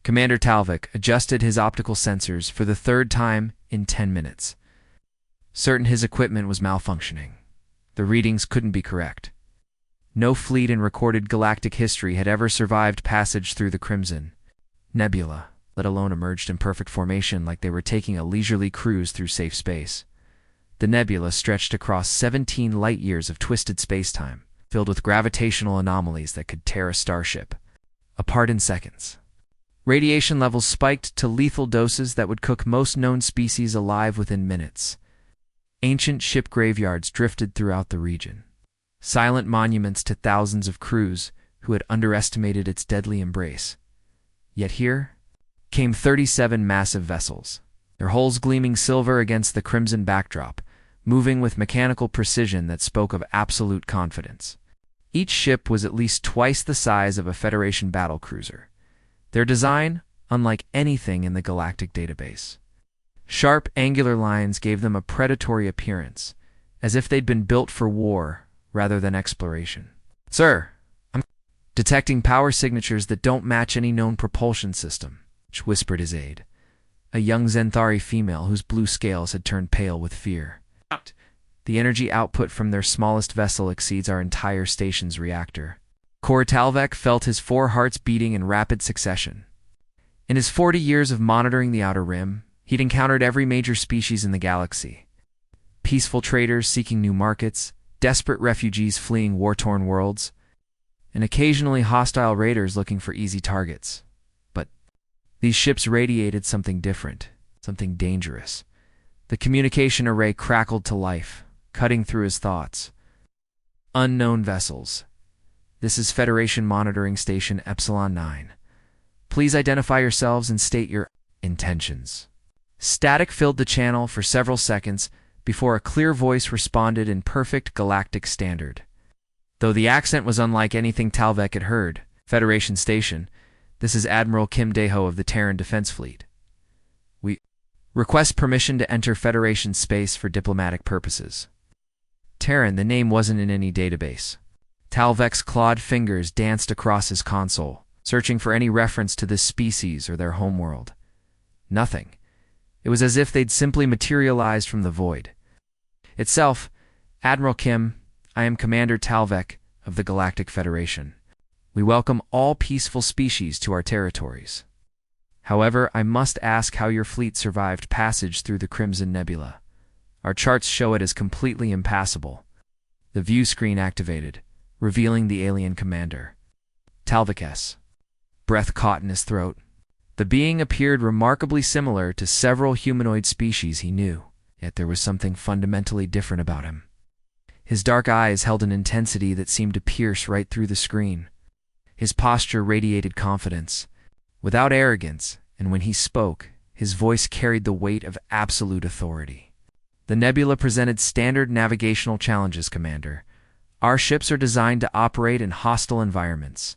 Commander Talvik adjusted his optical sensors for the third time in 10 minutes. Certain his equipment was malfunctioning. The readings couldn't be correct. No fleet in recorded galactic history had ever survived passage through the Crimson Nebula, let alone emerged in perfect formation like they were taking a leisurely cruise through safe space. The nebula stretched across 17 light-years of twisted space-time, filled with gravitational anomalies that could tear a starship apart in seconds. Radiation levels spiked to lethal doses that would cook most known species alive within minutes. Ancient ship graveyards drifted throughout the region, silent monuments to thousands of crews who had underestimated its deadly embrace. Yet here came 37 massive vessels, their hulls gleaming silver against the crimson backdrop, moving with mechanical precision that spoke of absolute confidence. Each ship was at least twice the size of a Federation battlecruiser, their design unlike anything in the galactic database. Sharp, angular lines gave them a predatory appearance, as if they'd been built for war rather than exploration. "Sir, I'm detecting power signatures that don't match any known propulsion system," whispered his aide, a young Zenthari female whose blue scales had turned pale with fear. "The energy output from their smallest vessel exceeds our entire station's reactor." Kor Talvek felt his 4 hearts beating in rapid succession. In his 40 years of monitoring the Outer Rim, he'd encountered every major species in the galaxy. Peaceful traders seeking new markets, desperate refugees fleeing war-torn worlds, and occasionally hostile raiders looking for easy targets. But these ships radiated something different, something dangerous. The communication array crackled to life, cutting through his thoughts. "Unknown vessels. This is Federation Monitoring Station Epsilon 9. Please identify yourselves and state your intentions." Static filled the channel for several seconds before a clear voice responded in perfect galactic standard. Though the accent was unlike anything Talvek had heard, "Federation Station, this is Admiral Kim Deho of the Terran Defense Fleet. We request permission to enter Federation space for diplomatic purposes." Terran, the name wasn't in any database. Talvek's clawed fingers danced across his console, searching for any reference to this species or their homeworld. Nothing. It was as if they'd simply materialized from the void. Itself, "Admiral Kim, I am Commander Talvek of the Galactic Federation. We welcome all peaceful species to our territories. However, I must ask how your fleet survived passage through the Crimson Nebula. Our charts show it as completely impassable." The view screen activated, revealing the alien commander. Talvek's breath caught in his throat. The being appeared remarkably similar to several humanoid species he knew, yet there was something fundamentally different about him. His dark eyes held an intensity that seemed to pierce right through the screen. His posture radiated confidence, without arrogance, and when he spoke, his voice carried the weight of absolute authority. "The nebula presented standard navigational challenges, Commander. Our ships are designed to operate in hostile environments.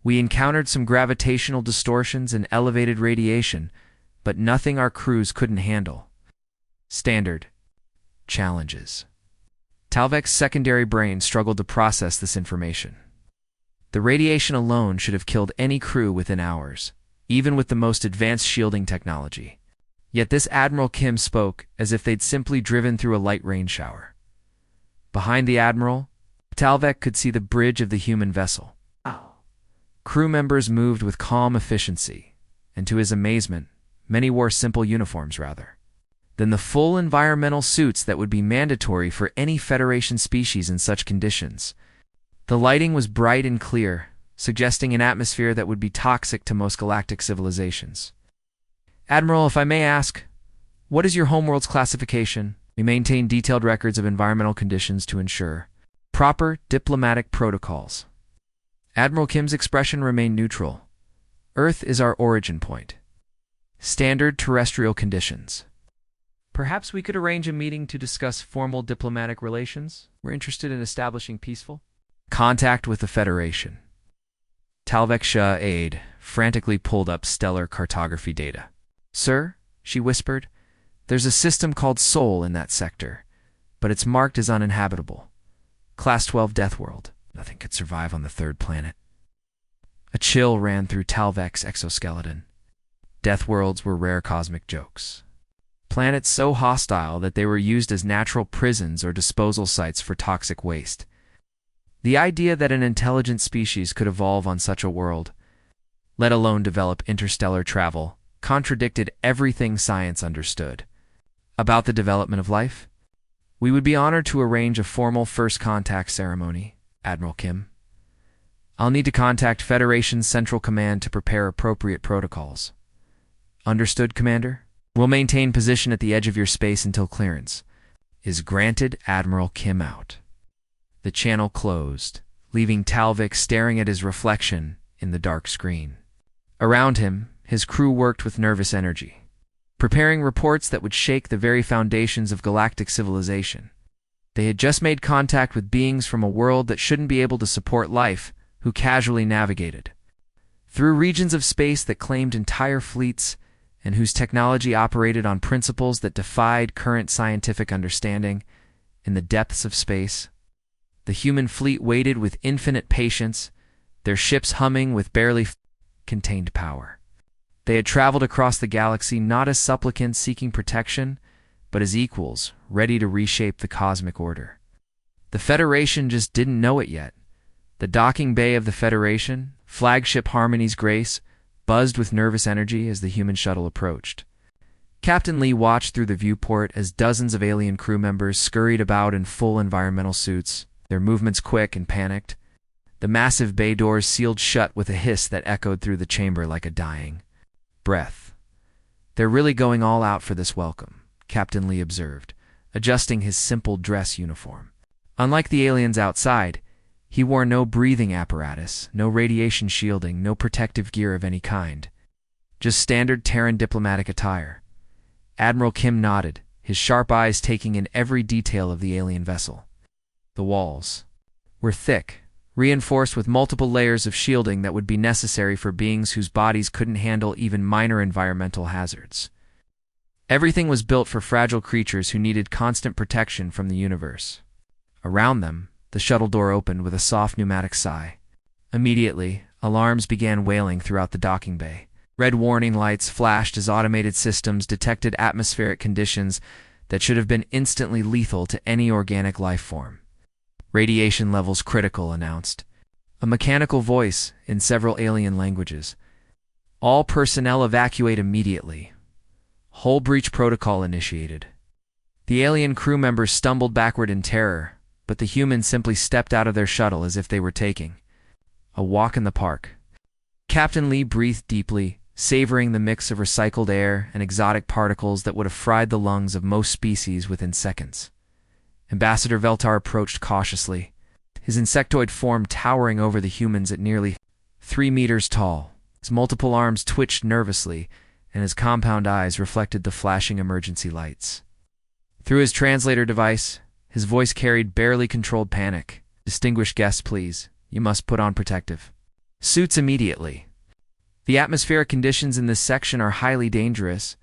We encountered some gravitational distortions and elevated radiation, but nothing our crews couldn't handle. Standard challenges." Talvek's secondary brain struggled to process this information. The radiation alone should have killed any crew within hours, even with the most advanced shielding technology. Yet this Admiral Kim spoke as if they'd simply driven through a light rain shower. Behind the Admiral, Talvek could see the bridge of the human vessel. Crew members moved with calm efficiency, and to his amazement, many wore simple uniforms rather than the full environmental suits that would be mandatory for any Federation species in such conditions. The lighting was bright and clear, suggesting an atmosphere that would be toxic to most galactic civilizations. "Admiral, if I may ask, what is your homeworld's classification? We maintain detailed records of environmental conditions to ensure proper diplomatic protocols." Admiral Kim's expression remained neutral. "Earth is our origin point. Standard terrestrial conditions. Perhaps we could arrange a meeting to discuss formal diplomatic relations. We're interested in establishing peaceful contact with the Federation." Talvek's aide frantically pulled up stellar cartography data. "Sir," she whispered, "there's a system called Sol in that sector, but it's marked as uninhabitable. Class 12 Deathworld. Nothing could survive on the third planet." A chill ran through Talvek's exoskeleton. Deathworlds were rare cosmic jokes. Planets so hostile that they were used as natural prisons or disposal sites for toxic waste. The idea that an intelligent species could evolve on such a world, let alone develop interstellar travel, contradicted everything science understood. About the development of life? We would be honored to arrange a formal first contact ceremony, Admiral Kim. I'll need to contact Federation's Central Command to prepare appropriate protocols. Understood, Commander? We'll maintain position at the edge of your space until clearance is granted. Admiral Kim out. The channel closed, leaving Talvik staring at his reflection in the dark screen. Around him, his crew worked with nervous energy, preparing reports that would shake the very foundations of galactic civilization. They had just made contact with beings from a world that shouldn't be able to support life, who casually navigated through regions of space that claimed entire fleets and whose technology operated on principles that defied current scientific understanding. In the depths of space, the human fleet waited with infinite patience, their ships humming with barely contained power. They had traveled across the galaxy not as supplicants seeking protection, but as equals, ready to reshape the cosmic order. The Federation just didn't know it yet. The docking bay of the Federation, flagship Harmony's Grace, buzzed with nervous energy as the human shuttle approached. Captain Lee watched through the viewport as dozens of alien crew members scurried about in full environmental suits, their movements quick and panicked. The massive bay doors sealed shut with a hiss that echoed through the chamber like a dying breath. They're really going all out for this welcome, Captain Lee observed, adjusting his simple dress uniform. Unlike the aliens outside, he wore no breathing apparatus, no radiation shielding, no protective gear of any kind. Just standard Terran diplomatic attire. Admiral Kim nodded, his sharp eyes taking in every detail of the alien vessel. The walls were thick, reinforced with multiple layers of shielding that would be necessary for beings whose bodies couldn't handle even minor environmental hazards. Everything was built for fragile creatures who needed constant protection from the universe. Around them, the shuttle door opened with a soft pneumatic sigh. Immediately, alarms began wailing throughout the docking bay. Red warning lights flashed as automated systems detected atmospheric conditions that should have been instantly lethal to any organic life form. Radiation levels critical, announced. A mechanical voice in several alien languages. All personnel evacuate immediately. Hull breach protocol initiated. The alien crew members stumbled backward in terror, but the humans simply stepped out of their shuttle as if they were taking a walk in the park. Captain Lee breathed deeply, savoring the mix of recycled air and exotic particles that would have fried the lungs of most species within seconds. Ambassador Veltar approached cautiously, his insectoid form towering over the humans at nearly 3 meters tall. His multiple arms twitched nervously, and his compound eyes reflected the flashing emergency lights. Through his translator device, his voice carried barely controlled panic. Distinguished guests, please. You must put on protective suits immediately. The atmospheric conditions in this section are highly dangerous.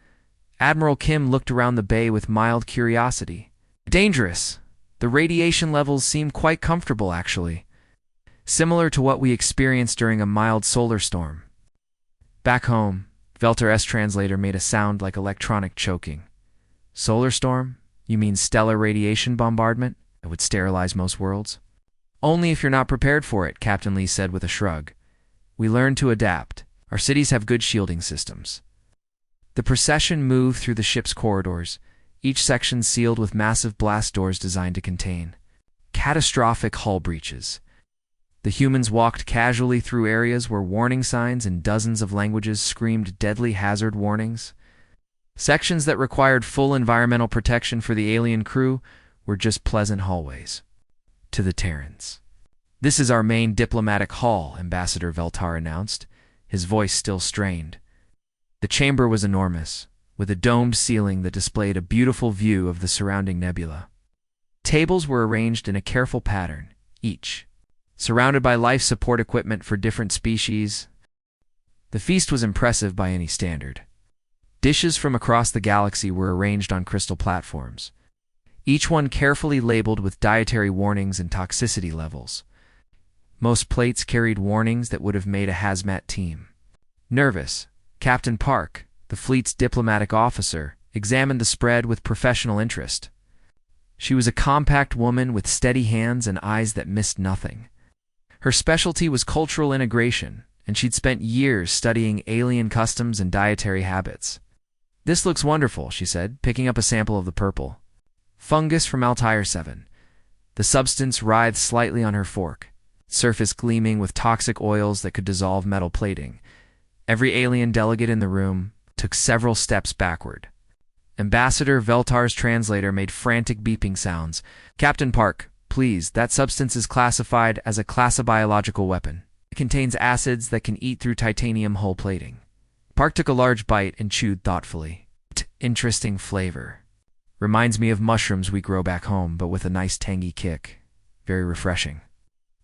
Admiral Kim looked around the bay with mild curiosity. Dangerous? The radiation levels seem quite comfortable, actually. Similar to what we experienced during a mild solar storm. Back home, Veltar's translator made a sound like electronic choking. Solar storm? You mean stellar radiation bombardment that would sterilize most worlds? Only if you're not prepared for it, Captain Lee said with a shrug. We learn to adapt. Our cities have good shielding systems. The procession moved through the ship's corridors, each section sealed with massive blast doors designed to contain catastrophic hull breaches. The humans walked casually through areas where warning signs in dozens of languages screamed deadly hazard warnings. Sections that required full environmental protection for the alien crew were just pleasant hallways. To the Terrans. This is our main diplomatic hall, Ambassador Veltar announced, his voice still strained. The chamber was enormous, with a domed ceiling that displayed a beautiful view of the surrounding nebula. Tables were arranged in a careful pattern, each surrounded by life support equipment for different species. The feast was impressive by any standard. Dishes from across the galaxy were arranged on crystal platforms, each one carefully labeled with dietary warnings and toxicity levels. Most plates carried warnings that would have made a hazmat team. Nervous, Captain Park, the fleet's diplomatic officer, examined the spread with professional interest. She was a compact woman with steady hands and eyes that missed nothing. Her specialty was cultural integration, and she'd spent years studying alien customs and dietary habits. "This looks wonderful," she said, picking up a sample of the purple. "Fungus from Altair 7. The substance writhed slightly on her fork, surface gleaming with toxic oils that could dissolve metal plating. Every alien delegate in the room took several steps backward. Ambassador Veltar's translator made frantic beeping sounds. "Captain Park, please, that substance is classified as a class-biological weapon. It contains acids that can eat through titanium hull plating." Park took a large bite and chewed thoughtfully. "Interesting flavor. Reminds me of mushrooms we grow back home, but with a nice tangy kick. Very refreshing."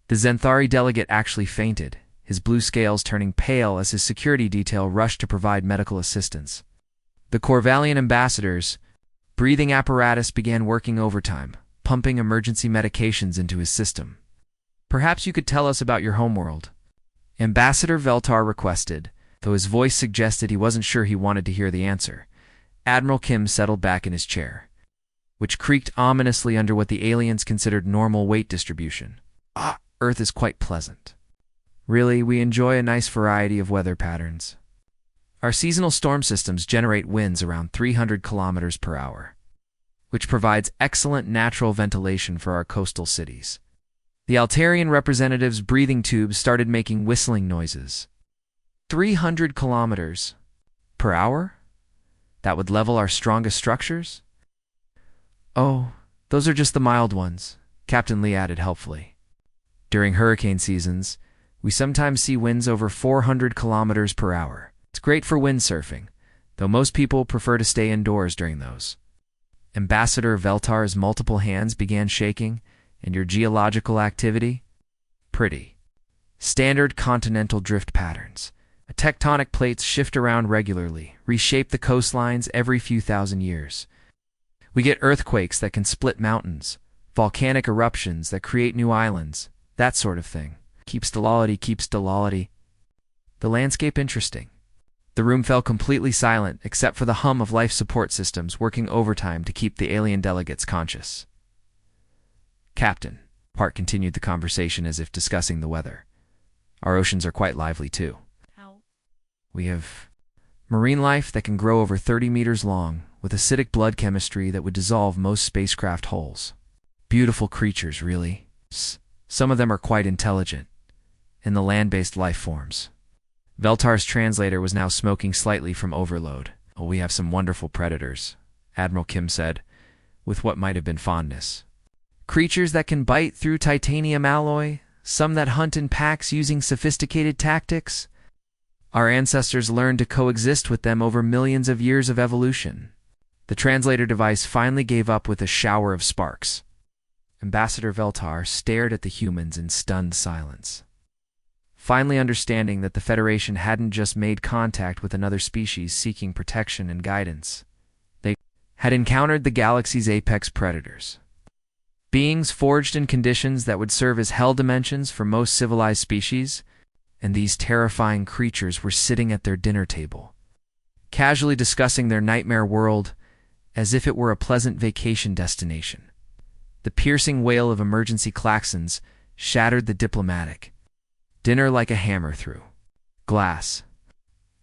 The Zenthari delegate actually fainted, his blue scales turning pale as his security detail rushed to provide medical assistance. The Corvallian ambassador's breathing apparatus began working overtime, pumping emergency medications into his system. "Perhaps you could tell us about your homeworld," Ambassador Veltar requested, though his voice suggested he wasn't sure he wanted to hear the answer. Admiral Kim settled back in his chair, which creaked ominously under what the aliens considered normal weight distribution. "Earth is quite pleasant. Really, we enjoy a nice variety of weather patterns. Our seasonal storm systems generate winds around 300 kilometers per hour, which provides excellent natural ventilation for our coastal cities." The Altarian representative's breathing tubes started making whistling noises. 300 kilometers per hour? That would level our strongest structures? "Oh, those are just the mild ones," Captain Lee added helpfully. "During hurricane seasons, we sometimes see winds over 400 kilometers per hour. It's great for windsurfing, though most people prefer to stay indoors during those." Ambassador Veltar's multiple hands began shaking. "And your geological activity?" "Pretty. Standard continental drift patterns. Tectonic plates shift around regularly, reshape the coastlines every few thousand years. We get earthquakes that can split mountains, volcanic eruptions that create new islands, that sort of thing. Keeps stability. The landscape interesting." The room fell completely silent except for the hum of life support systems working overtime to keep the alien delegates conscious. "Captain," Park continued the conversation as if discussing the weather, "our oceans are quite lively too. We have marine life that can grow over 30 meters long, with acidic blood chemistry that would dissolve most spacecraft hulls. Beautiful creatures, really. Some of them are quite intelligent, in the land-based life forms." Veltar's translator was now smoking slightly from overload. "Oh, we have some wonderful predators," Admiral Kim said, with what might have been fondness. "Creatures that can bite through titanium alloy, some that hunt in packs using sophisticated tactics. Our ancestors learned to coexist with them over millions of years of evolution." The translator device finally gave up with a shower of sparks. Ambassador Veltar stared at the humans in stunned silence. Finally understanding that the Federation hadn't just made contact with another species seeking protection and guidance. They had encountered the galaxy's apex predators. Beings forged in conditions that would serve as hell dimensions for most civilized species, and these terrifying creatures were sitting at their dinner table, casually discussing their nightmare world as if it were a pleasant vacation destination. The piercing wail of emergency klaxons shattered the diplomatic dinner like a hammer through glass.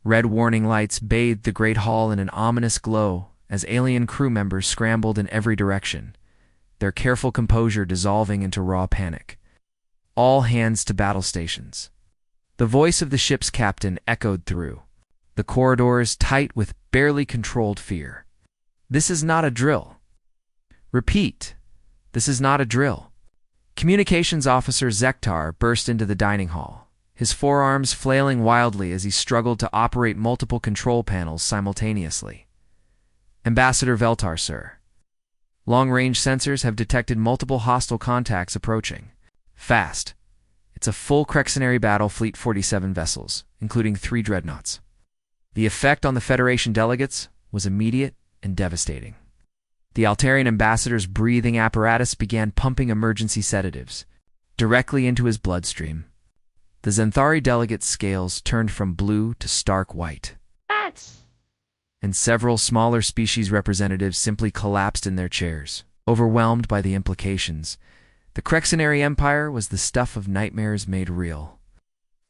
Red warning lights bathed the great hall in an ominous glow as alien crew members scrambled in every direction, their careful composure dissolving into raw panic. "All hands to battle stations." The voice of the ship's captain echoed through the corridors, tight with barely controlled fear. "This is not a drill. Repeat, this is not a drill." Communications Officer Zektar burst into the dining hall, his forearms flailing wildly as he struggled to operate multiple control panels simultaneously. "Ambassador Veltar, sir. Long-range sensors have detected multiple hostile contacts approaching. Fast. It's a full Crexenary battle fleet, 47 vessels, including 3 dreadnoughts." The effect on the Federation delegates was immediate and devastating. The Altarian ambassador's breathing apparatus began pumping emergency sedatives. directly into his bloodstream. The Xanthari delegate's scales turned from blue to stark white. And several smaller species representatives simply collapsed in their chairs, overwhelmed by the implications. The Crexenary Empire was the stuff of nightmares made real.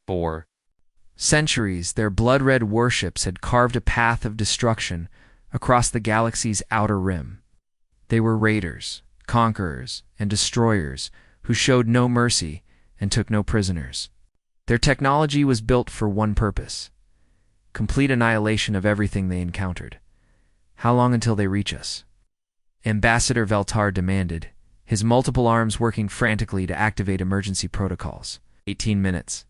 For centuries, their blood-red warships had carved a path of destruction across the galaxy's outer rim. They were raiders, conquerors, and destroyers who showed no mercy and took no prisoners. Their technology was built for one purpose: complete annihilation of everything they encountered. How long until they reach us? Ambassador Veltar demanded, his multiple arms working frantically to activate emergency protocols. 18 minutes.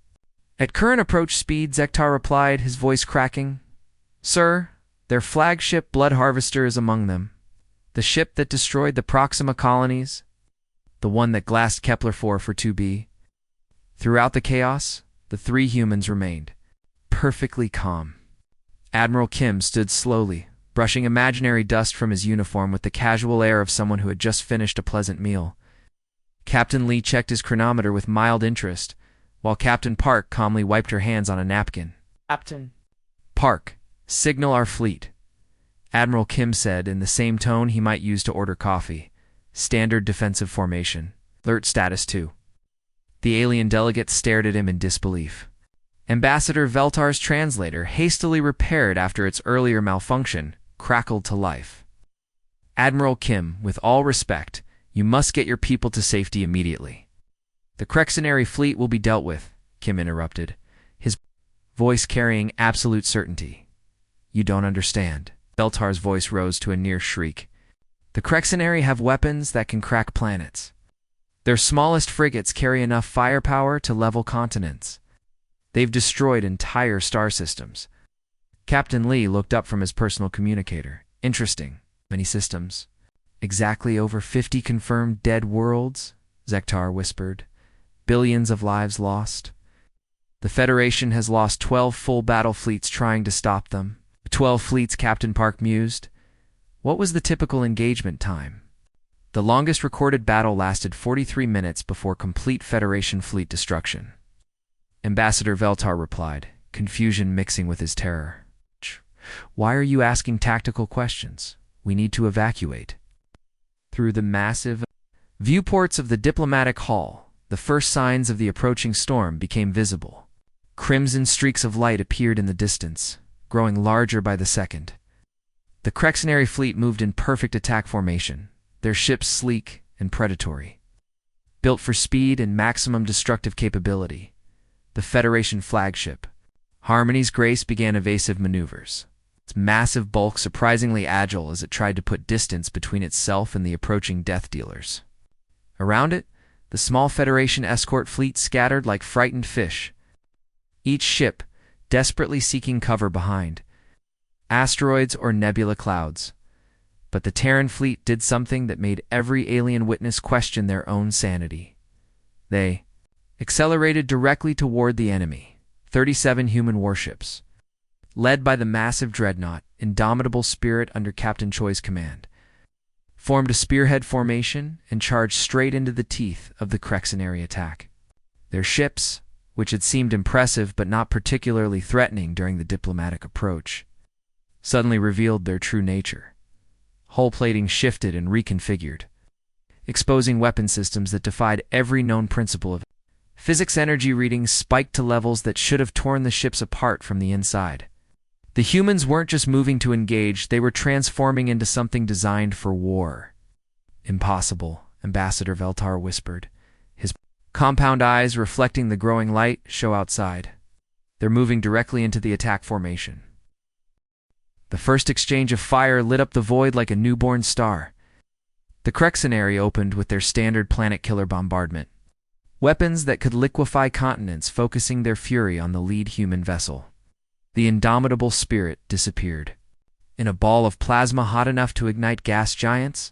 At current approach speed, Zektar replied, his voice cracking. Sir, their flagship Blood Harvester is among them. The ship that destroyed the Proxima colonies. The one that glassed Kepler-4 for 2B. Throughout the chaos, the three humans remained perfectly calm. Admiral Kim stood slowly, brushing imaginary dust from his uniform with the casual air of someone who had just finished a pleasant meal. Captain Lee checked his chronometer with mild interest, while Captain Park calmly wiped her hands on a napkin. Captain Park, signal our fleet, Admiral Kim said in the same tone he might use to order coffee. Standard defensive formation. Alert status 2. The alien delegate stared at him in disbelief. Ambassador Veltar's translator, hastily repaired after its earlier malfunction, crackled to life. Admiral Kim, with all respect, you must get your people to safety immediately. The Crexenary fleet will be dealt with, Kim interrupted, his voice carrying absolute certainty. You don't understand. Veltar's voice rose to a near shriek. The Crexenary have weapons that can crack planets. Their smallest frigates carry enough firepower to level continents. They've destroyed entire star systems. Captain Lee looked up from his personal communicator. Interesting. Many systems. Exactly over 50 confirmed dead worlds, Zektar whispered. Billions of lives lost. The Federation has lost 12 full battle fleets trying to stop them. 12 fleets, Captain Park mused. What was the typical engagement time? The longest recorded battle lasted 43 minutes before complete Federation fleet destruction. Ambassador Veltar replied, confusion mixing with his terror. Why are you asking tactical questions? We need to evacuate. Through the massive viewports of the diplomatic hall, the first signs of the approaching storm became visible. Crimson streaks of light appeared in the distance, growing larger by the second. The Crexenary fleet moved in perfect attack formation, their ships sleek and predatory. Built for speed and maximum destructive capability, the Federation flagship, Harmony's Grace, began evasive maneuvers, its massive bulk surprisingly agile as it tried to put distance between itself and the approaching death dealers. Around it, the small Federation escort fleet scattered like frightened fish, each ship desperately seeking cover behind asteroids or nebula clouds. But the Terran fleet did something that made every alien witness question their own sanity. They accelerated directly toward the enemy, 37 human warships. Led by the massive dreadnought, Indomitable Spirit under Captain Choi's command, formed a spearhead formation and charged straight into the teeth of the Crexenary attack. Their ships, which had seemed impressive but not particularly threatening during the diplomatic approach, suddenly revealed their true nature. Hull plating shifted and reconfigured, exposing weapon systems that defied every known principle of physics. Energy readings spiked to levels that should have torn the ships apart from the inside. The humans weren't just moving to engage, they were transforming into something designed for war. Impossible, Ambassador Veltar whispered, his compound eyes reflecting the growing light show outside. They're moving directly into the attack formation. The first exchange of fire lit up the void like a newborn star. The Crexenary opened with their standard planet-killer bombardment, weapons that could liquefy continents, focusing their fury on the lead human vessel. The Indomitable Spirit disappeared in a ball of plasma hot enough to ignite gas giants.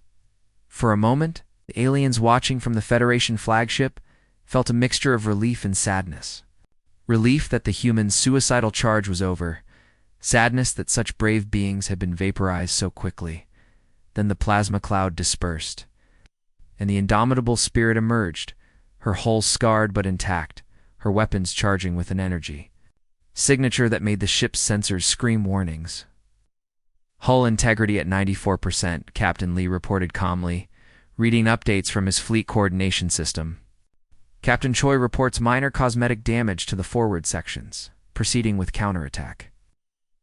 For a moment, the aliens watching from the Federation flagship felt a mixture of relief and sadness. Relief that the humans' suicidal charge was over, sadness that such brave beings had been vaporized so quickly. Then the plasma cloud dispersed, and the Indomitable Spirit emerged, her hull scarred but intact, her weapons charging with an energy signature that made the ship's sensors scream warnings. Hull integrity at 94%, Captain Lee reported calmly, reading updates from his fleet coordination system. Captain Choi reports minor cosmetic damage to the forward sections, proceeding with counterattack.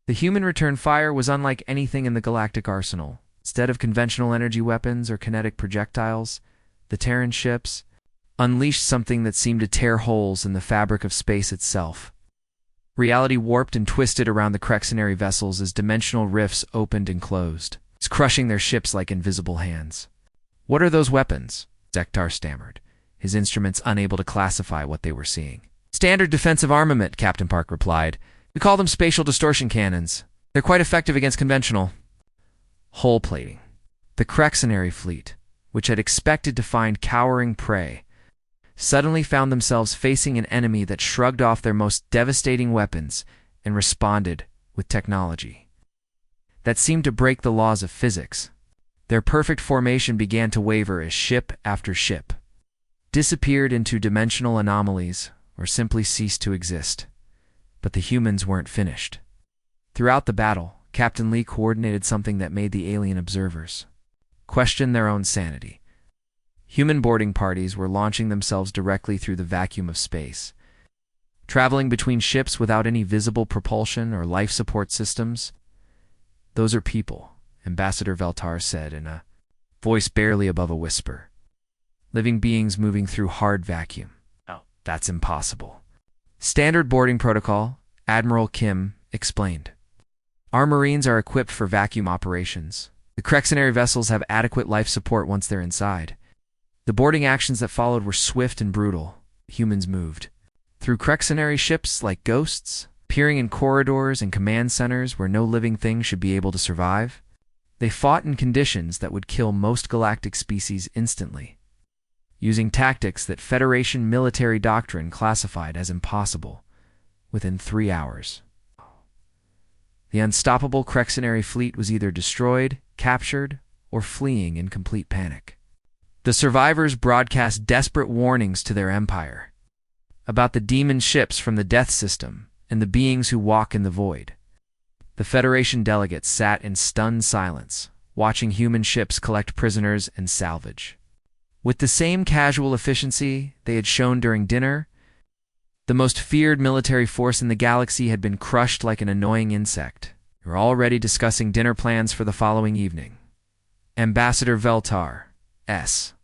The human return fire was unlike anything in the galactic arsenal. Instead of conventional energy weapons or kinetic projectiles, the Terran ships unleashed something that seemed to tear holes in the fabric of space itself. Reality warped and twisted around the Crexenary vessels as dimensional rifts opened and closed, crushing their ships like invisible hands. "What are those weapons?" Zektar stammered, his instruments unable to classify what they were seeing. "Standard defensive armament," Captain Park replied. "We call them spatial distortion cannons. They're quite effective against conventional." Hull plating. The Crexenary fleet, which had expected to find cowering prey, suddenly found themselves facing an enemy that shrugged off their most devastating weapons and responded with technology that seemed to break the laws of physics. Their perfect formation began to waver as ship after ship disappeared into dimensional anomalies or simply ceased to exist. But the humans weren't finished. Throughout the battle, Captain Lee coordinated something that made the alien observers question their own sanity. Human boarding parties were launching themselves directly through the vacuum of space, traveling between ships without any visible propulsion or life support systems. "Those are people," Ambassador Veltar said in a voice barely above a whisper. "Living beings moving through hard vacuum. Oh, that's impossible." "Standard boarding protocol," Admiral Kim explained. "Our Marines are equipped for vacuum operations. The Crexenary vessels have adequate life support once they're inside." The boarding actions that followed were swift and brutal. Humans moved through Crexenary ships like ghosts, peering in corridors and command centers where no living thing should be able to survive. They fought in conditions that would kill most galactic species instantly, using tactics that Federation military doctrine classified as impossible within 3 hours. The unstoppable Crexenary fleet was either destroyed, captured, or fleeing in complete panic. The survivors broadcast desperate warnings to their empire about the demon ships from the Death System and the beings who walk in the void. The Federation delegates sat in stunned silence, watching human ships collect prisoners and salvage. With the same casual efficiency they had shown during dinner, the most feared military force in the galaxy had been crushed like an annoying insect. They were already discussing dinner plans for the following evening. Ambassador Veltar, S.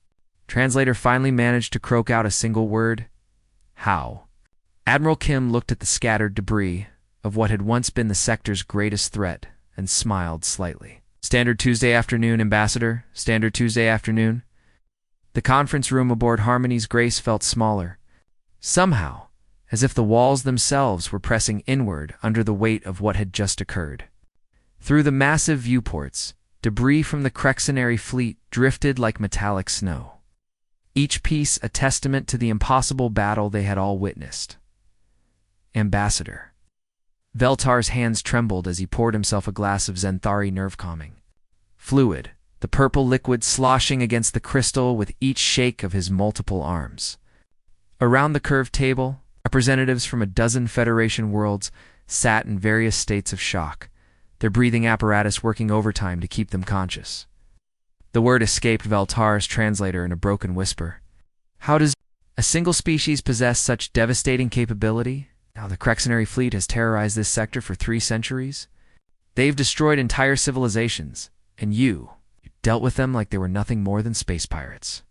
Translator finally managed to croak out a single word. "How?" Admiral Kim looked at the scattered debris of what had once been the sector's greatest threat and smiled slightly. "Standard Tuesday afternoon, Ambassador. Standard Tuesday afternoon." The conference room aboard Harmony's Grace felt smaller, somehow, as if the walls themselves were pressing inward under the weight of what had just occurred. Through the massive viewports, debris from the Crexenary fleet drifted like metallic snow, each piece a testament to the impossible battle they had all witnessed. "Ambassador." Veltar's hands trembled as he poured himself a glass of Zenthari nerve-calming fluid, the purple liquid sloshing against the crystal with each shake of his multiple arms. Around the curved table, representatives from a dozen Federation worlds sat in various states of shock, their breathing apparatus working overtime to keep them conscious. The word escaped Veltar's translator in a broken whisper. "How does a single species possess such devastating capability? Now the Crexenary fleet has terrorized this sector for 3 centuries. They've destroyed entire civilizations, and you dealt with them like they were nothing more than space pirates."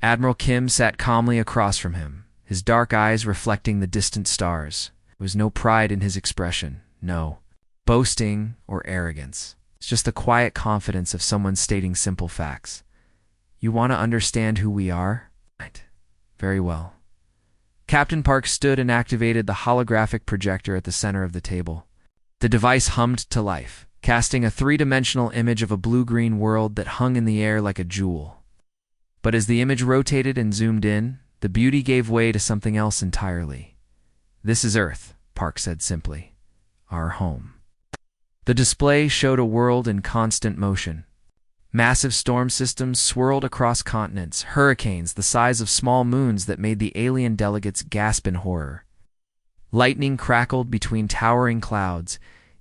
Admiral Kim sat calmly across from him, his dark eyes reflecting the distant stars. There was no pride in his expression, no boasting or arrogance. It's just the quiet confidence of someone stating simple facts. "You want to understand who we are? Right. Very well." Captain Park stood and activated the holographic projector at the center of the table. The device hummed to life, casting a 3-dimensional image of a blue-green world that hung in the air like a jewel. But as the image rotated and zoomed in, the beauty gave way to something else entirely. "This is Earth," Park said simply. "Our home." The display showed a world in constant motion. Massive storm systems swirled across continents, hurricanes the size of small moons that made the alien delegates gasp in horror. Lightning crackled between towering clouds,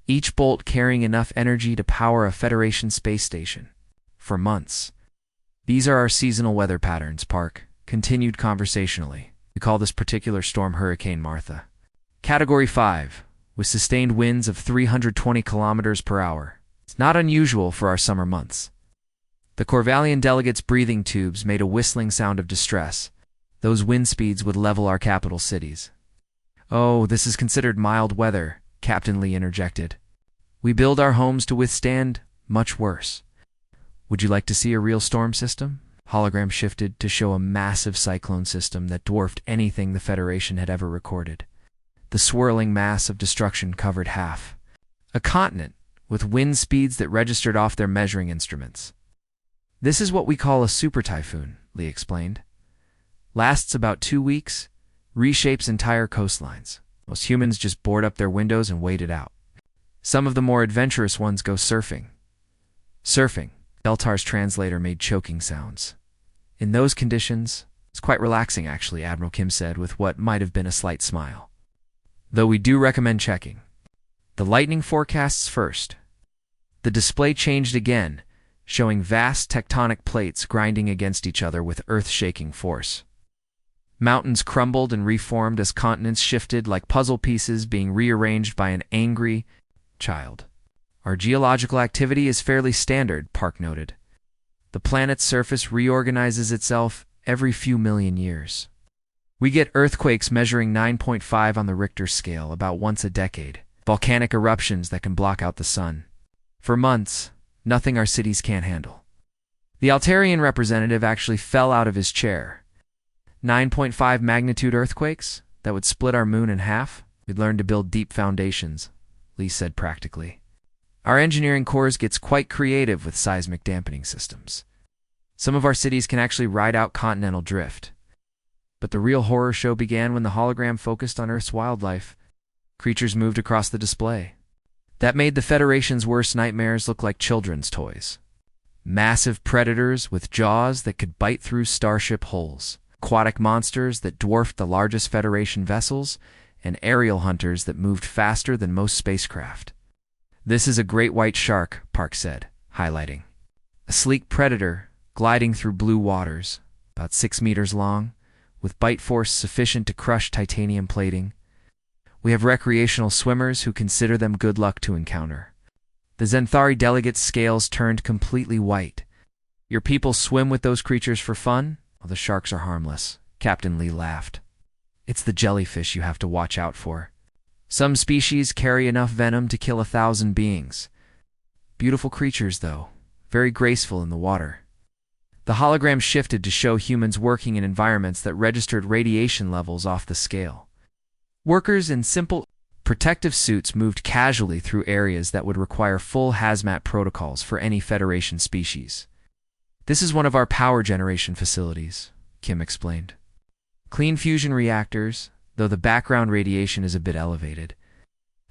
each bolt carrying enough energy to power a Federation space station. For months. These are our seasonal weather patterns, Park continued conversationally. We call this particular storm Hurricane Martha. Category 5, with sustained winds of 320 kilometers per hour. It's not unusual for our summer months. The Corvallian delegates' breathing tubes made a whistling sound of distress. Those wind speeds would level our capital cities. Oh, this is considered mild weather, Captain Lee interjected. We build our homes to withstand much worse. Would you like to see a real storm system? Hologram shifted to show a massive cyclone system that dwarfed anything the Federation had ever recorded. The swirling mass of destruction covered half a continent, with wind speeds that registered off their measuring instruments. This is what we call a super typhoon, Lee explained. Lasts about 2 weeks, reshapes entire coastlines. Most humans just board up their windows and wait it out. Some of the more adventurous ones go surfing. Surfing, Beltar's translator made choking sounds. In those conditions, it's quite relaxing actually, Admiral Kim said with what might have been a slight smile. Though we do recommend checking the lightning forecasts first. The display changed again, showing vast tectonic plates grinding against each other with earth-shaking force. Mountains crumbled and reformed as continents shifted like puzzle pieces being rearranged by an angry child. Our geological activity is fairly standard, Park noted. The planet's surface reorganizes itself every few million years. We get earthquakes measuring 9.5 on the Richter scale about once a decade, volcanic eruptions that can block out the sun. For months, nothing our cities can't handle. The Altarian representative actually fell out of his chair. 9.5 magnitude earthquakes that would split our moon in half? We'd learn to build deep foundations, Lee said practically. Our engineering corps gets quite creative with seismic dampening systems. Some of our cities can actually ride out continental drift. But the real horror show began when the hologram focused on Earth's wildlife. Creatures moved across the display. That made the Federation's worst nightmares look like children's toys. Massive predators with jaws that could bite through starship hulls, aquatic monsters that dwarfed the largest Federation vessels, and aerial hunters that moved faster than most spacecraft. This is a great white shark, Park said, highlighting. A sleek predator gliding through blue waters, about 6 meters long, with bite force sufficient to crush titanium plating. We have recreational swimmers who consider them good luck to encounter. The Zenthari delegates' scales turned completely white. Your people swim with those creatures for fun? Well, the sharks are harmless, Captain Lee laughed. It's the jellyfish you have to watch out for. Some species carry enough venom to kill 1,000 beings. Beautiful creatures, though, very graceful in the water. The hologram shifted to show humans working in environments that registered radiation levels off the scale. Workers in simple protective suits moved casually through areas that would require full hazmat protocols for any Federation species. This is one of our power generation facilities, Kim explained. Clean fusion reactors, though the background radiation is a bit elevated.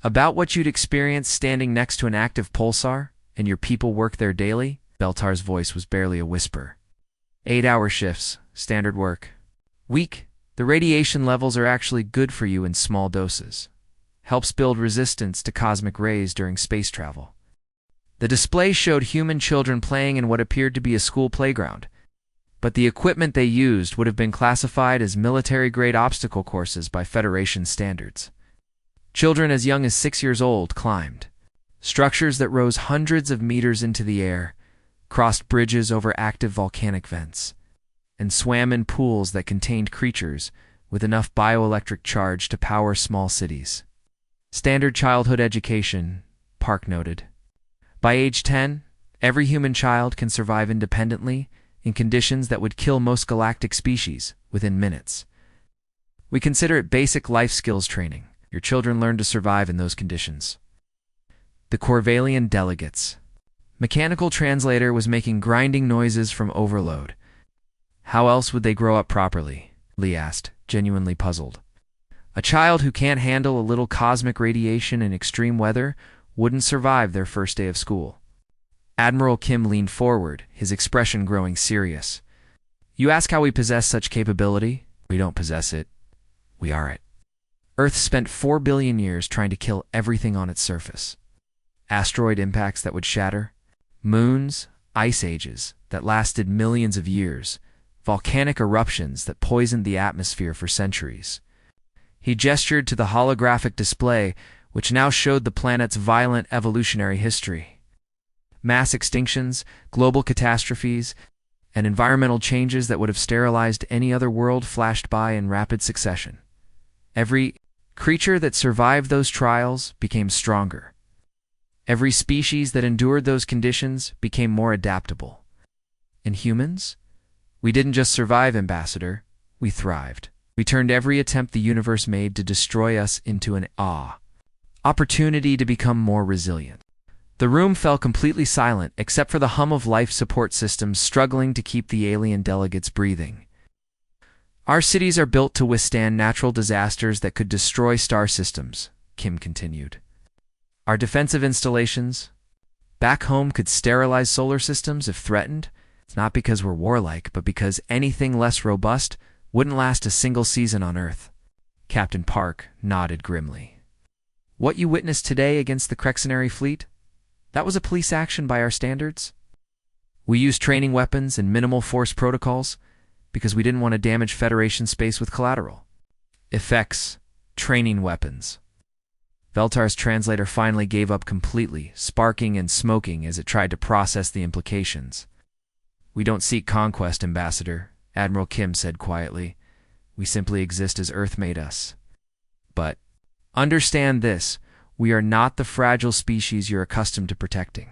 About what you'd experience standing next to an active pulsar, and your people work there daily? Beltar's voice was barely a whisper. 8-hour shifts, standard work. Weak, the radiation levels are actually good for you in small doses. Helps build resistance to cosmic rays during space travel. The display showed human children playing in what appeared to be a school playground, but the equipment they used would have been classified as military-grade obstacle courses by Federation standards. Children as young as 6 years old climbed structures that rose hundreds of meters into the air, crossed bridges over active volcanic vents, and swam in pools that contained creatures with enough bioelectric charge to power small cities. Standard childhood education, Park noted. By age 10, every human child can survive independently in conditions that would kill most galactic species within minutes. We consider it basic life skills training. Your children learn to survive in those conditions. The Corvallian delegates. Mechanical translator was making grinding noises from overload. How else would they grow up properly? Lee asked, genuinely puzzled. A child who can't handle a little cosmic radiation in extreme weather wouldn't survive their first day of school. Admiral Kim leaned forward, his expression growing serious. You ask how we possess such capability? We don't possess it. We are it. Earth spent 4 billion years trying to kill everything on its surface. Asteroid impacts that would shatter, moons, ice ages that lasted millions of years, volcanic eruptions that poisoned the atmosphere for centuries. He gestured to the holographic display, which now showed the planet's violent evolutionary history. Mass extinctions, global catastrophes, and environmental changes that would have sterilized any other world flashed by in rapid succession. Every creature that survived those trials became stronger. Every species that endured those conditions became more adaptable. And humans? We didn't just survive, Ambassador. We thrived. We turned every attempt the universe made to destroy us into an opportunity to become more resilient. The room fell completely silent except for the hum of life support systems struggling to keep the alien delegates breathing. Our cities are built to withstand natural disasters that could destroy star systems, Kim continued. Our defensive installations back home could sterilize solar systems if threatened. It's not because we're warlike, but because anything less robust wouldn't last a single season on Earth. Captain Park nodded grimly. What you witnessed today against the Crexenary fleet? That was a police action by our standards. We used training weapons and minimal force protocols because we didn't want to damage Federation space with collateral effects. Training weapons. Veltar's translator finally gave up completely, sparking and smoking as it tried to process the implications. We don't seek conquest, Ambassador, Admiral Kim said quietly. We simply exist as Earth made us. But understand this. We are not the fragile species you're accustomed to protecting.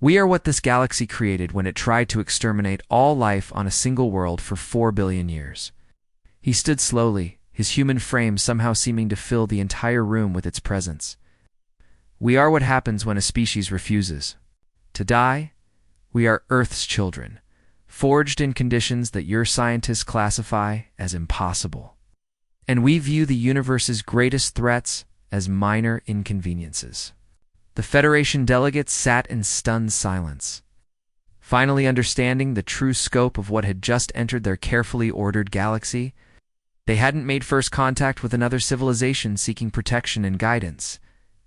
We are what this galaxy created when it tried to exterminate all life on a single world for 4 billion years. He stood slowly, his human frame somehow seeming to fill the entire room with its presence. We are what happens when a species refuses to die. We are Earth's children, forged in conditions that your scientists classify as impossible. And we view the universe's greatest threats as minor inconveniences. The Federation delegates sat in stunned silence, finally understanding the true scope of what had just entered their carefully ordered galaxy. They hadn't made first contact with another civilization seeking protection and guidance.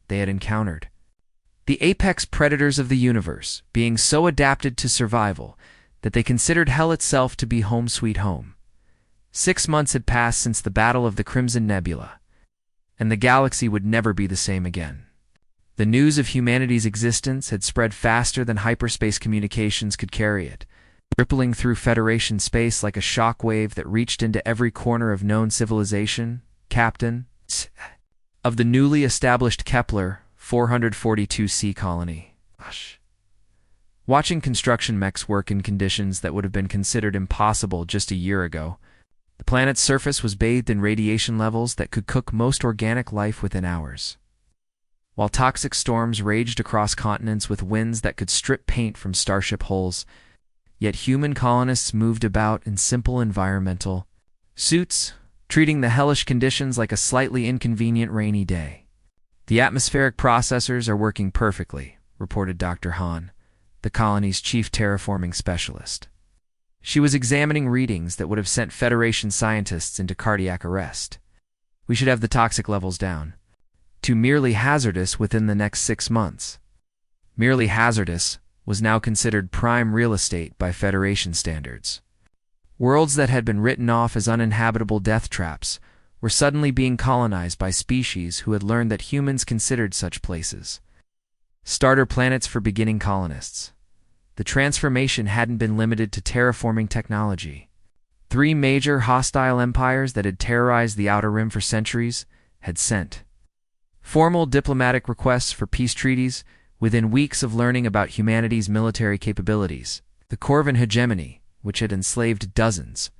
They had encountered the apex predators of the universe, being so adapted to survival that they considered hell itself to be home sweet home. 6 months had passed since the Battle of the Crimson Nebula, and the galaxy would never be the same again. The news of humanity's existence had spread faster than hyperspace communications could carry it, rippling through Federation space like a shock wave that reached into every corner of known civilization. Captain of the newly established Kepler 442c colony. Watching construction mechs work in conditions that would have been considered impossible just a year ago, the planet's surface was bathed in radiation levels that could cook most organic life within hours. While toxic storms raged across continents with winds that could strip paint from starship hulls, yet human colonists moved about in simple environmental suits, treating the hellish conditions like a slightly inconvenient rainy day. The atmospheric processors are working perfectly, reported Dr. Hahn, the colony's chief terraforming specialist. She was examining readings that would have sent Federation scientists into cardiac arrest. We should have the toxic levels down to merely hazardous within the next 6 months. Merely hazardous was now considered prime real estate by Federation standards. Worlds that had been written off as uninhabitable death traps were suddenly being colonized by species who had learned that humans considered such places starter planets for beginning colonists. The transformation hadn't been limited to terraforming technology. 3 major hostile empires that had terrorized the Outer Rim for centuries had sent formal diplomatic requests for peace treaties within weeks of learning about humanity's military capabilities. The Corvan hegemony, which had enslaved dozens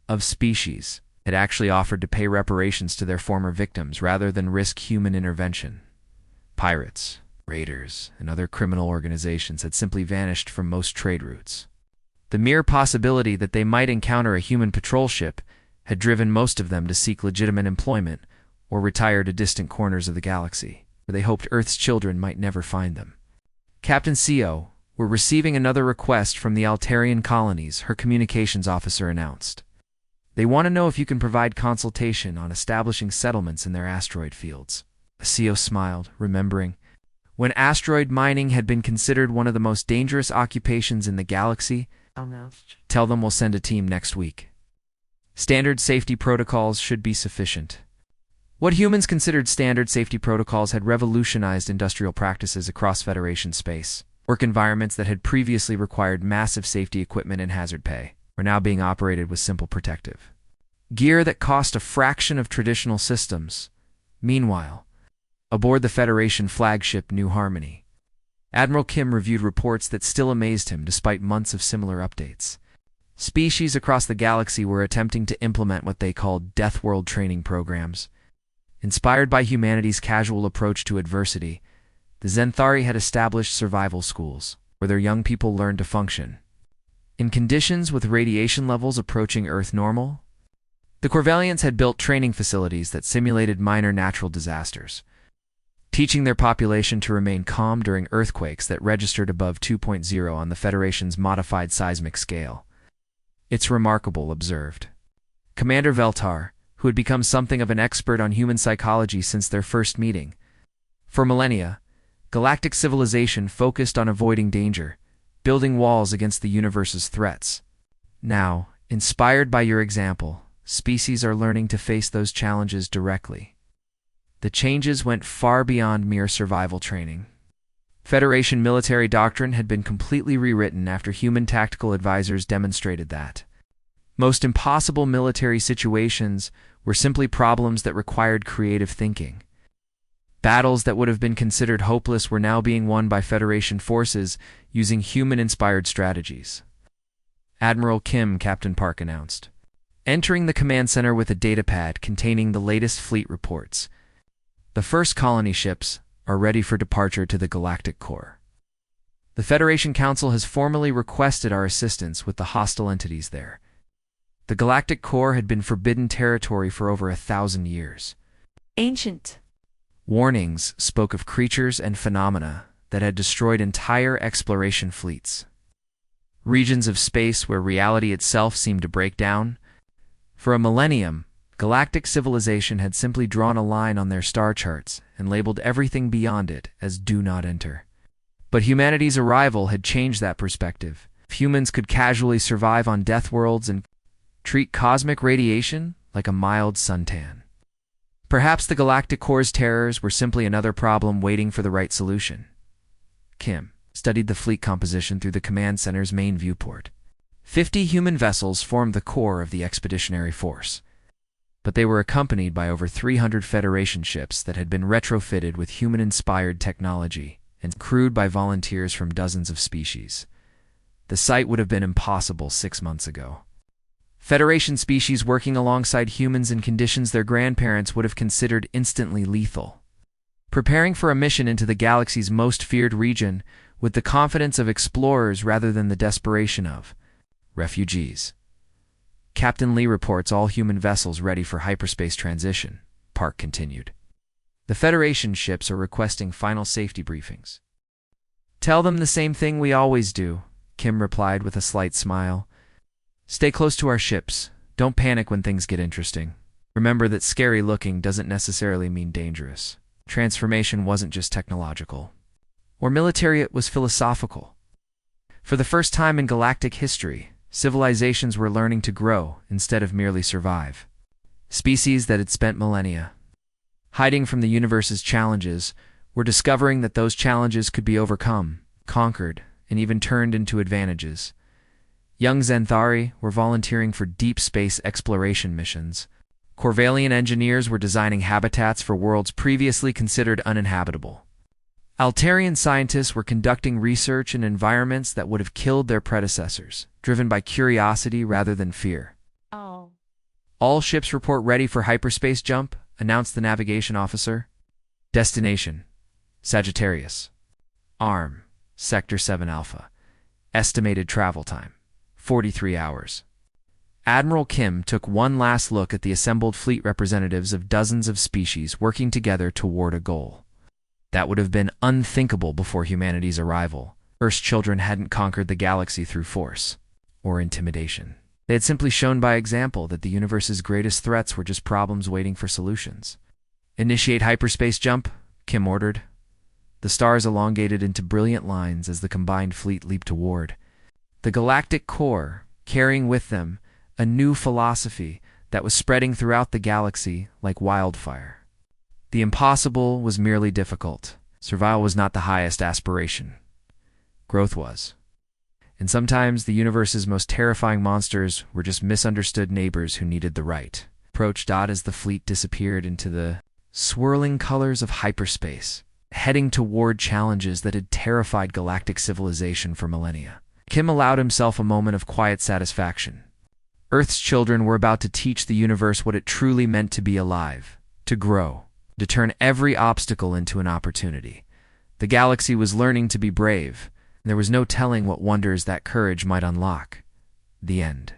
of species, had actually offered to pay reparations to their former victims rather than risk human intervention. Pirates, raiders, and other criminal organizations had simply vanished from most trade routes. The mere possibility that they might encounter a human patrol ship had driven most of them to seek legitimate employment or retire to distant corners of the galaxy, where they hoped Earth's children might never find them. Captain CO, "We're receiving another request from the Altarian colonies," her communications officer announced. "They want to know if you can provide consultation on establishing settlements in their asteroid fields." Asio smiled, remembering when asteroid mining had been considered one of the most dangerous occupations in the galaxy. "Tell them we'll send a team next week. Standard safety protocols should be sufficient." What humans considered standard safety protocols had revolutionized industrial practices across Federation space. Work environments that had previously required massive safety equipment and hazard pay were now being operated with simple protective gear that cost a fraction of traditional systems. Meanwhile, aboard the Federation flagship New Harmony, Admiral Kim reviewed reports that still amazed him despite months of similar updates. Species across the galaxy were attempting to implement what they called Deathworld training programs. Inspired by humanity's casual approach to adversity, the Zenthari had established survival schools, where their young people learned to function in conditions with radiation levels approaching Earth normal. The Corvellians had built training facilities that simulated minor natural disasters, teaching their population to remain calm during earthquakes that registered above 2.0 on the Federation's modified seismic scale. "It's remarkable," observed Commander Veltar, who had become something of an expert on human psychology since their first meeting. For millennia, galactic civilization focused on avoiding danger, building walls against the universe's threats. Now, inspired by your example, species are learning to face those challenges directly. The changes went far beyond mere survival training. Federation military doctrine had been completely rewritten after human tactical advisors demonstrated that most impossible military situations were simply problems that required creative thinking. Battles that would have been considered hopeless were now being won by Federation forces using human-inspired strategies. "Admiral Kim," Captain Park announced, entering the command center with a datapad containing the latest fleet reports. "The first colony ships are ready for departure to the Galactic Core. The Federation Council has formally requested our assistance with the hostile entities there." The Galactic Core had been forbidden territory for over 1,000 years. Ancient Warnings spoke of creatures and phenomena that had destroyed entire exploration fleets. Regions of space where reality itself seemed to break down. For a millennium, galactic civilization had simply drawn a line on their star charts and labeled everything beyond it as "Do Not Enter." But humanity's arrival had changed that perspective. If humans could casually survive on Deathworlds and treat cosmic radiation like a mild suntan, perhaps the Galactic Core's terrors were simply another problem waiting for the right solution. Kim studied the fleet composition through the command center's main viewport. 50 human vessels formed the core of the expeditionary force, but they were accompanied by over 300 Federation ships that had been retrofitted with human-inspired technology and crewed by volunteers from dozens of species. The sight would have been impossible 6 months ago. Federation species working alongside humans in conditions their grandparents would have considered instantly lethal. Preparing for a mission into the galaxy's most feared region with the confidence of explorers rather than the desperation of refugees. "Captain Lee reports all human vessels ready for hyperspace transition," Park continued. "The Federation ships are requesting final safety briefings." "Tell them the same thing we always do," Kim replied with a slight smile. "Stay close to our ships. Don't panic when things get interesting. Remember that scary looking doesn't necessarily mean dangerous. Transformation wasn't just technological or military, it was philosophical. For the first time in galactic history, civilizations were learning to grow instead of merely survive. Species that had spent millennia hiding from the universe's challenges were discovering that those challenges could be overcome, conquered, and even turned into advantages. Young Zenthari were volunteering for deep space exploration missions. Corvellian engineers were designing habitats for worlds previously considered uninhabitable. Altarian scientists were conducting research in environments that would have killed their predecessors, driven by curiosity rather than fear. Oh. "All ships report ready for hyperspace jump," announced the navigation officer. "Destination: Sagittarius. Arm: Sector 7 Alpha. Estimated travel time: 43 hours. Admiral Kim took one last look at the assembled fleet representatives of dozens of species working together toward a goal that would have been unthinkable before humanity's arrival: Earth's children hadn't conquered the galaxy through force or intimidation. They had simply shown by example that the universe's greatest threats were just problems waiting for solutions. "Initiate hyperspace jump," Kim ordered. The stars elongated into brilliant lines as the combined fleet leaped toward the galactic core, carrying with them a new philosophy that was spreading throughout the galaxy like wildfire. The impossible was merely difficult. Survival was not the highest aspiration. Growth was. And sometimes the universe's most terrifying monsters were just misunderstood neighbors who needed the right approach. As the fleet disappeared into the swirling colors of hyperspace, heading toward challenges that had terrified galactic civilization for millennia, Kim allowed himself a moment of quiet satisfaction. Earth's children were about to teach the universe what it truly meant to be alive, to grow, to turn every obstacle into an opportunity. The galaxy was learning to be brave, and there was no telling what wonders that courage might unlock. The end.